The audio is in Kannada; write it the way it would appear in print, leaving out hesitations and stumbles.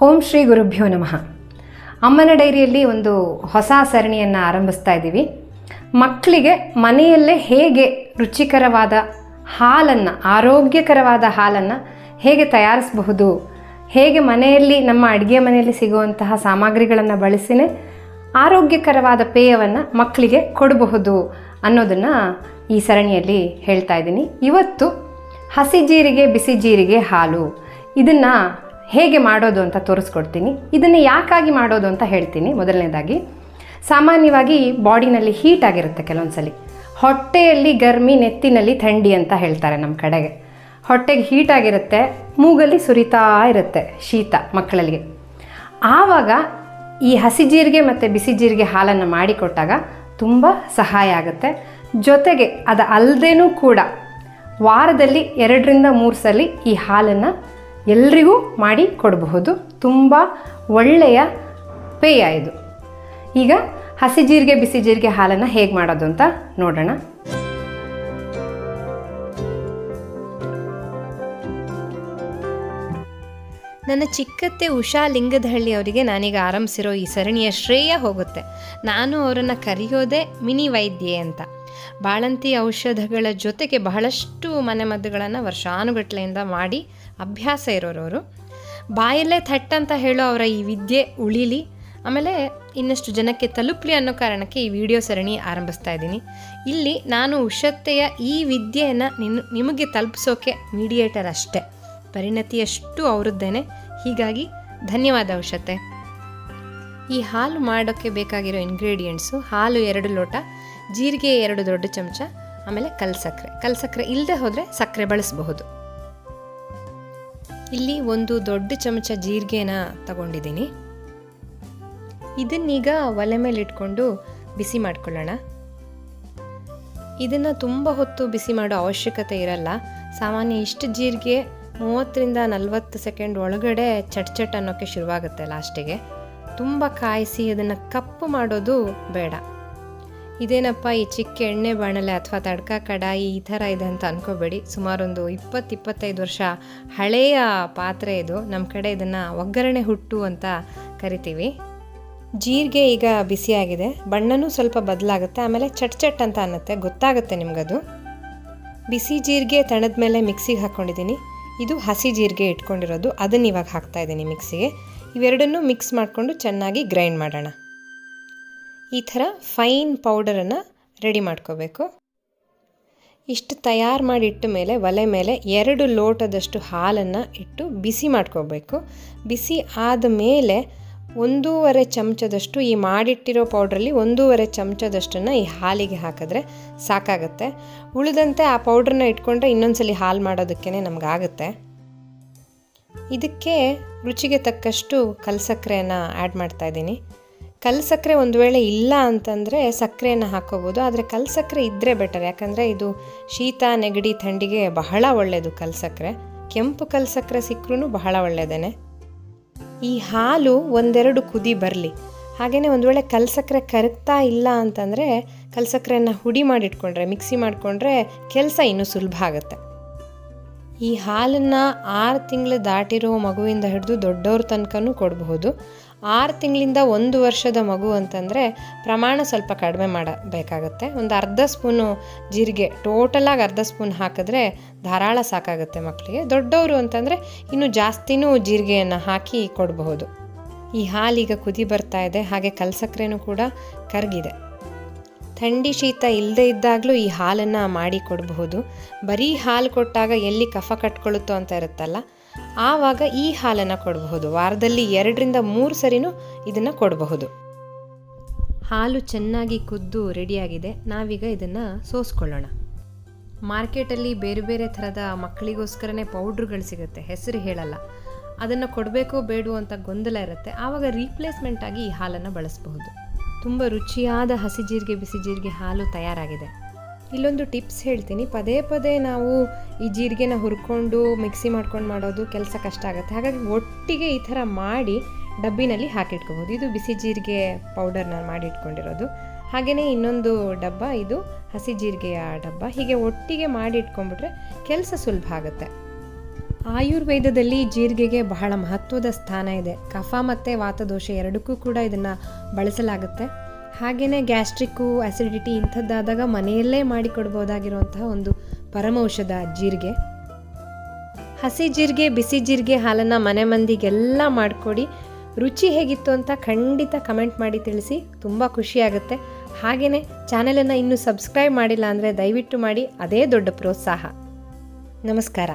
ಓಂ ಶ್ರೀ ಗುರುಭ್ಯೋ ನಮಃ. ಅಮ್ಮನ ಡೈರಿಯಲ್ಲಿ ಒಂದು ಹೊಸ ಸರಣಿಯನ್ನು ಆರಂಭಿಸ್ತಾ ಇದ್ದೀವಿ. ಮಕ್ಕಳಿಗೆ ಮನೆಯಲ್ಲೇ ಹೇಗೆ ರುಚಿಕರವಾದ ಹಾಲನ್ನು, ಆರೋಗ್ಯಕರವಾದ ಹಾಲನ್ನು ಹೇಗೆ ತಯಾರಿಸಬಹುದು, ಹೇಗೆ ಮನೆಯಲ್ಲಿ ನಮ್ಮ ಅಡುಗೆ ಮನೆಯಲ್ಲಿ ಸಿಗುವಂತಹ ಸಾಮಗ್ರಿಗಳನ್ನು ಬಳಸಿನೇ ಆರೋಗ್ಯಕರವಾದ ಪೇಯವನ್ನು ಮಕ್ಕಳಿಗೆ ಕೊಡಬಹುದು ಅನ್ನೋದನ್ನು ಈ ಸರಣಿಯಲ್ಲಿ ಹೇಳ್ತಾ ಇದ್ದೀನಿ. ಇವತ್ತು ಹಸಿ ಜೀರಿಗೆ, ಬಿಸಿ ಜೀರಿಗೆ ಹಾಲು, ಇದನ್ನು ಹೇಗೆ ಮಾಡೋದು ಅಂತ ತೋರಿಸ್ಕೊಡ್ತೀನಿ. ಇದನ್ನು ಯಾಕಾಗಿ ಮಾಡೋದು ಅಂತ ಹೇಳ್ತೀನಿ. ಮೊದಲನೇದಾಗಿ, ಸಾಮಾನ್ಯವಾಗಿ ಬಾಡಿನಲ್ಲಿ ಹೀಟ್ ಆಗಿರುತ್ತೆ. ಕೆಲವೊಂದು ಸಲ ಹೊಟ್ಟೆಯಲ್ಲಿ ಗರ್ಮಿ, ನೆತ್ತಿನಲ್ಲಿ ಥಂಡಿ ಅಂತ ಹೇಳ್ತಾರೆ ನಮ್ಮ ಕಡೆಗೆ. ಹೊಟ್ಟೆಗೆ ಹೀಟ್ ಆಗಿರುತ್ತೆ, ಮೂಗಲ್ಲಿ ಸುರಿತಾ ಇರುತ್ತೆ ಶೀತ ಮಕ್ಕಳಲ್ಲಿ. ಆವಾಗ ಈ ಹಸಿ ಜೀರಿಗೆ ಮತ್ತು ಬಿಸಿ ಜೀರಿಗೆ ಹಾಲನ್ನು ಮಾಡಿಕೊಟ್ಟಾಗ ತುಂಬ ಸಹಾಯ ಆಗುತ್ತೆ. ಜೊತೆಗೆ ಅದು ಅಲ್ಲದೇನೂ ಕೂಡ ವಾರದಲ್ಲಿ 2-3 ಸಲ ಈ ಹಾಲನ್ನು ಎಲ್ರಿಗೂ ಮಾಡಿ ಕೊಡಬಹುದು. ತುಂಬ ಒಳ್ಳೆಯ ಪೇಯ ಇದು. ಈಗ ಹಸಿ ಜೀರಿಗೆ, ಬಿಸಿ ಜೀರಿಗೆ ಹಾಲನ್ನು ಹೇಗೆ ಮಾಡೋದು ಅಂತ ನೋಡೋಣ. ನನ್ನ ಚಿಕ್ಕತ್ತೆ ಉಷಾ ಲಿಂಗದಹಳ್ಳಿ ಅವರಿಗೆ ನಾನೀಗ ಆರಂಭಿಸಿರೋ ಈ ಸರಣಿಯ ಶ್ರೇಯ ಹೋಗುತ್ತೆ. ನಾನು ಅವರನ್ನು ಕರೆಯೋದೇ ಮಿನಿ ವೈದ್ಯೆ ಅಂತ. ಬಾಳಂತಿ ಔಷಧಗಳ ಜೊತೆಗೆ ಬಹಳಷ್ಟು ಮನೆಮದ್ದುಗಳನ್ನು ವರ್ಷಾನುಗಟ್ಟಲೆಯಿಂದ ಮಾಡಿ ಅಭ್ಯಾಸ ಇರೋರವರು. ಬಾಯಲ್ಲೇ ಥಟ್ಟಂತ ಹೇಳೋ ಅವರ ಈ ವಿದ್ಯೆ ಉಳಿಲಿ, ಆಮೇಲೆ ಇನ್ನಷ್ಟು ಜನಕ್ಕೆ ತಲುಪಲಿ ಅನ್ನೋ ಕಾರಣಕ್ಕೆ ಈ ವಿಡಿಯೋ ಸರಣಿ ಆರಂಭಿಸ್ತಾ ಇದ್ದೀನಿ. ಇಲ್ಲಿ ನಾನು ಉಷತ್ತೆಯ ಈ ವಿದ್ಯೆಯನ್ನು ನಿಮಗೆ ತಲುಪಿಸೋಕೆ ಮೀಡಿಯೇಟರ್ ಅಷ್ಟೇ, ಪರಿಣತಿಯಷ್ಟು ಅವರದ್ದೇನೆ. ಹೀಗಾಗಿ ಧನ್ಯವಾದ ಉಷತ್ತೆ. ಈ ಹಾಲು ಮಾಡೋಕ್ಕೆ ಬೇಕಾಗಿರೋ ಇಂಗ್ರೀಡಿಯೆಂಟ್ಸು: ಹಾಲು 2 ಲೋಟ, ಜೀರಿಗೆ 2 ದೊಡ್ಡ ಚಮಚ, ಆಮೇಲೆ ಕಲ್ಸಕ್ಕರೆ ಇಲ್ಲದೆ ಹೋದರೆ ಸಕ್ಕರೆ ಬಳಸಬಹುದು. ಇಲ್ಲಿ 1 ದೊಡ್ಡ ಚಮಚ ಜೀರಿಗೆನ ತಗೊಂಡಿದ್ದೀನಿ. ಇದನ್ನೀಗ ಒಲೆ ಮೇಲೆ ಇಟ್ಕೊಂಡು ಬಿಸಿ ಮಾಡ್ಕೊಳ್ಳೋಣ. ಇದನ್ನು ತುಂಬ ಹೊತ್ತು ಬಿಸಿ ಮಾಡೋ ಅವಶ್ಯಕತೆ ಇರಲ್ಲ. ಸಾಮಾನ್ಯ ಇಷ್ಟು ಜೀರಿಗೆ 30-40 ಸೆಕೆಂಡ್ ಒಳಗಡೆ ಚಟ್ ಅನ್ನೋಕ್ಕೆ ಶುರುವಾಗುತ್ತೆ. ಲಾಸ್ಟಿಗೆ ತುಂಬ ಕಾಯಿಸಿ ಅದನ್ನು ಕಪ್ಪು ಮಾಡೋದು ಬೇಡ. ಇದೇನಪ್ಪ ಈ ಚಿಕ್ಕ ಎಣ್ಣೆ ಬಾಣಲೆ ಅಥವಾ ತಡ್ಕ ಕಡಾಯಿ ಈ ಥರ ಇದೆ ಅಂತ ಅಂದ್ಕೋಬೇಡಿ. ಸುಮಾರೊಂದು 20-25 ವರ್ಷ ಹಳೆಯ ಪಾತ್ರೆ ಇದು. ನಮ್ಮ ಕಡೆ ಇದನ್ನು ಒಗ್ಗರಣೆ ಹುಟ್ಟು ಅಂತ ಕರಿತೀವಿ. ಜೀರಿಗೆ ಈಗ ಬಿಸಿಯಾಗಿದೆ, ಬಣ್ಣನೂ ಸ್ವಲ್ಪ ಬದಲಾಗುತ್ತೆ, ಆಮೇಲೆ ಚಟ್ ಅಂತ ಅನ್ನತ್ತೆ, ಗೊತ್ತಾಗುತ್ತೆ ನಿಮಗದು. ಬಿಸಿ ಜೀರಿಗೆ ತಣದ ಮೇಲೆ ಮಿಕ್ಸಿಗೆ ಹಾಕ್ಕೊಂಡಿದ್ದೀನಿ. ಇದು ಹಸಿ ಜೀರಿಗೆ ಇಟ್ಕೊಂಡಿರೋದು, ಅದನ್ನು ಇವಾಗ ಹಾಕ್ತಾಯಿದ್ದೀನಿ ಮಿಕ್ಸಿಗೆ. ಇವೆರಡನ್ನೂ ಮಿಕ್ಸ್ ಮಾಡಿಕೊಂಡು ಚೆನ್ನಾಗಿ ಗ್ರೈಂಡ್ ಮಾಡೋಣ. ಈ ಥರ ಫೈನ್ ಪೌಡರನ್ನು ರೆಡಿ ಮಾಡ್ಕೋಬೇಕು. ಇಷ್ಟು ತಯಾರು ಮಾಡಿ ಇಟ್ಟ ಮೇಲೆ ಒಲೆ ಮೇಲೆ 2 ಲೋಟದಷ್ಟು ಹಾಲನ್ನು ಇಟ್ಟು ಬಿಸಿ ಮಾಡ್ಕೋಬೇಕು. ಬಿಸಿ ಆದ ಮೇಲೆ 1.5 ಚಮಚದಷ್ಟು ಈ ಮಾಡಿಟ್ಟಿರೋ ಪೌಡ್ರಲ್ಲಿ 1.5 ಚಮಚದಷ್ಟನ್ನು ಈ ಹಾಲಿಗೆ ಹಾಕಿದ್ರೆ ಸಾಕಾಗುತ್ತೆ. ಉಳಿದಂತೆ ಆ ಪೌಡ್ರನ್ನ ಇಟ್ಕೊಂಡ್ರೆ ಇನ್ನೊಂದ್ಸಲಿ ಹಾಲು ಮಾಡೋದಕ್ಕೇ ನಮಗಾಗುತ್ತೆ. ಇದಕ್ಕೆ ರುಚಿಗೆ ತಕ್ಕಷ್ಟು ಕಲ್ಸಕ್ಕರೆಯನ್ನು ಆ್ಯಡ್ ಮಾಡ್ತಾಯಿದ್ದೀನಿ. ಕಲ್ಸಕ್ಕರೆ ಒಂದು ವೇಳೆ ಇಲ್ಲ ಅಂತಂದರೆ ಸಕ್ಕರೆಯನ್ನು ಹಾಕ್ಕೋಬೋದು, ಆದರೆ ಕಲ್ಸಕ್ಕರೆ ಇದ್ದರೆ ಬೆಟರ್. ಯಾಕಂದರೆ ಇದು ಶೀತ, ನೆಗಡಿ, ಥಂಡಿಗೆ ಬಹಳ ಒಳ್ಳೆಯದು ಕಲ್ಸಕ್ಕರೆ. ಕೆಂಪು ಕಲ್ಸಕ್ಕರೆ ಸಿಕ್ಕರೂ ಬಹಳ ಒಳ್ಳೆಯದೇ. ಈ ಹಾಲು 1-2 ಕುದಿ ಬರಲಿ. ಹಾಗೆಯೇ ಒಂದು ವೇಳೆ ಕಲ್ಸಕ್ಕರೆ ಕರಗ್ತಾ ಇಲ್ಲ ಅಂತಂದರೆ ಕಲ್ಸಕ್ಕರೆಯನ್ನು ಹುಡಿ ಮಾಡಿಟ್ಕೊಂಡ್ರೆ, ಮಿಕ್ಸಿ ಮಾಡಿಕೊಂಡ್ರೆ ಕೆಲಸ ಇನ್ನೂ ಸುಲಭ ಆಗುತ್ತೆ. ಈ ಹಾಲನ್ನು 6 ತಿಂಗಳು ದಾಟಿರೋ ಮಗುವಿಂದ ಹಿಡಿದು ದೊಡ್ಡವ್ರ ತನಕನೂ ಕೊಡಬಹುದು. 6 ತಿಂಗಳಿಂದ 1 ವರ್ಷದ ಮಗು ಅಂತಂದರೆ ಪ್ರಮಾಣ ಸ್ವಲ್ಪ ಕಡಿಮೆ ಮಾಡಬೇಕಾಗತ್ತೆ. ಒಂದು ಅರ್ಧ ಸ್ಪೂನು ಜೀರಿಗೆ, ಟೋಟಲಾಗಿ ಅರ್ಧ ಸ್ಪೂನ್ ಹಾಕಿದ್ರೆ ಧಾರಾಳ ಸಾಕಾಗುತ್ತೆ ಮಕ್ಕಳಿಗೆ. ದೊಡ್ಡವರು ಅಂತಂದರೆ ಇನ್ನೂ ಜಾಸ್ತಿನೂ ಜೀರಿಗೆಯನ್ನು ಹಾಕಿ ಕೊಡಬಹುದು. ಈ ಹಾಲೀಗ ಕುದಿ ಬರ್ತಾ ಇದೆ, ಹಾಗೆ ಕಲ್ಸಕ್ಕರೆನೂ ಕೂಡ ಕರಗಿದೆ. ಥಂಡಿ ಶೀತ ಇಲ್ಲದೆ ಇದ್ದಾಗಲೂ ಈ ಹಾಲನ್ನು ಮಾಡಿ ಕೊಡಬಹುದು. ಬರೀ ಹಾಲು ಕೊಟ್ಟಾಗ ಎಲ್ಲಿ ಕಫ ಕಟ್ಕೊಳ್ಳುತ್ತೋ ಅಂತ ಇರುತ್ತಲ್ಲ, ಆವಾಗ ಈ ಹಾಲನ್ನು ಕೊಡಬಹುದು. ವಾರದಲ್ಲಿ 2-3 ಸರಿನೂ ಇದನ್ನು ಕೊಡಬಹುದು. ಹಾಲು ಚೆನ್ನಾಗಿ ಕುದ್ದು ರೆಡಿಯಾಗಿದೆ. ನಾವೀಗ ಇದನ್ನು ಸೋಸ್ಕೊಳ್ಳೋಣ. ಮಾರ್ಕೆಟಲ್ಲಿ ಬೇರೆ ಬೇರೆ ಥರದ ಮಕ್ಕಳಿಗೋಸ್ಕರನೇ ಪೌಡ್ರುಗಳು ಸಿಗುತ್ತೆ, ಹೆಸರು ಹೇಳಲ್ಲ. ಅದನ್ನು ಕೊಡಬೇಕೋ ಬೇಡವೋ ಅಂತ ಗೊಂದಲ ಇರುತ್ತೆ. ಆವಾಗ ರೀಪ್ಲೇಸ್ಮೆಂಟ್ ಆಗಿ ಈ ಹಾಲನ್ನು ಬಳಸಬಹುದು. ತುಂಬ ರುಚಿಯಾದ ಹಸಿ ಜೀರಿಗೆ, ಬಿಸಿ ಜೀರಿಗೆ ಹಾಲು ತಯಾರಾಗಿದೆ. ಇಲ್ಲೊಂದು ಟಿಪ್ಸ್ ಹೇಳ್ತೀನಿ. ಪದೇ ನಾವು ಈ ಜೀರಿಗೆನ ಹುರ್ಕೊಂಡು ಮಿಕ್ಸಿ ಮಾಡ್ಕೊಂಡು ಮಾಡೋದು ಕೆಲಸ ಕಷ್ಟ ಆಗುತ್ತೆ. ಹಾಗಾಗಿ ಒಟ್ಟಿಗೆ ಈ ಥರ ಮಾಡಿ ಡಬ್ಬಿನಲ್ಲಿ ಹಾಕಿಟ್ಕೋಬೋದು. ಇದು ಬಿಸಿ ಜೀರಿಗೆ ಪೌಡರ್ ನಾನು ಮಾಡಿ ಇಟ್ಕೊಂಡಿರೋದು. ಹಾಗೆಯೇ ಇನ್ನೊಂದು ಡಬ್ಬ, ಇದು ಹಸಿ ಜೀರಿಗೆಯ ಡಬ್ಬ. ಹೀಗೆ ಒಟ್ಟಿಗೆ ಮಾಡಿ ಇಟ್ಕೊಂಡ್ಬಿಟ್ರೆ ಕೆಲಸ ಸುಲಭ ಆಗುತ್ತೆ. ಆಯುರ್ವೇದದಲ್ಲಿ ಜೀರಿಗೆಗೆ ಬಹಳ ಮಹತ್ವದ ಸ್ಥಾನ ಇದೆ. ಕಫ ಮತ್ತು ವಾತದೋಷ ಎರಡಕ್ಕೂ ಕೂಡ ಇದನ್ನು ಬಳಸಲಾಗುತ್ತೆ. ಹಾಗೆಯೇ ಗ್ಯಾಸ್ಟ್ರಿಕ್ಕು, ಆ್ಯಸಿಡಿಟಿ ಇಂಥದ್ದಾದಾಗ ಮನೆಯಲ್ಲೇ ಮಾಡಿಕೊಡ್ಬೋದಾಗಿರುವಂತಹ ಒಂದು ಪರಮೌಷಧ ಜೀರಿಗೆ. ಹಸಿ ಜೀರಿಗೆ, ಬಿಸಿ ಜೀರಿಗೆ ಹಾಲನ್ನು ಮನೆ ಮಂದಿಗೆಲ್ಲ ಮಾಡಿಕೊಡಿ. ರುಚಿ ಹೇಗಿತ್ತು ಅಂತ ಖಂಡಿತ ಕಮೆಂಟ್ ಮಾಡಿ ತಿಳಿಸಿ, ತುಂಬ ಖುಷಿಯಾಗುತ್ತೆ. ಹಾಗೆಯೇ ಚಾನೆಲನ್ನು ಇನ್ನೂ ಸಬ್ಸ್ಕ್ರೈಬ್ ಮಾಡಿಲ್ಲ ಅಂದರೆ ದಯವಿಟ್ಟು ಮಾಡಿ, ಅದೇ ದೊಡ್ಡ ಪ್ರೋತ್ಸಾಹ. ನಮಸ್ಕಾರ.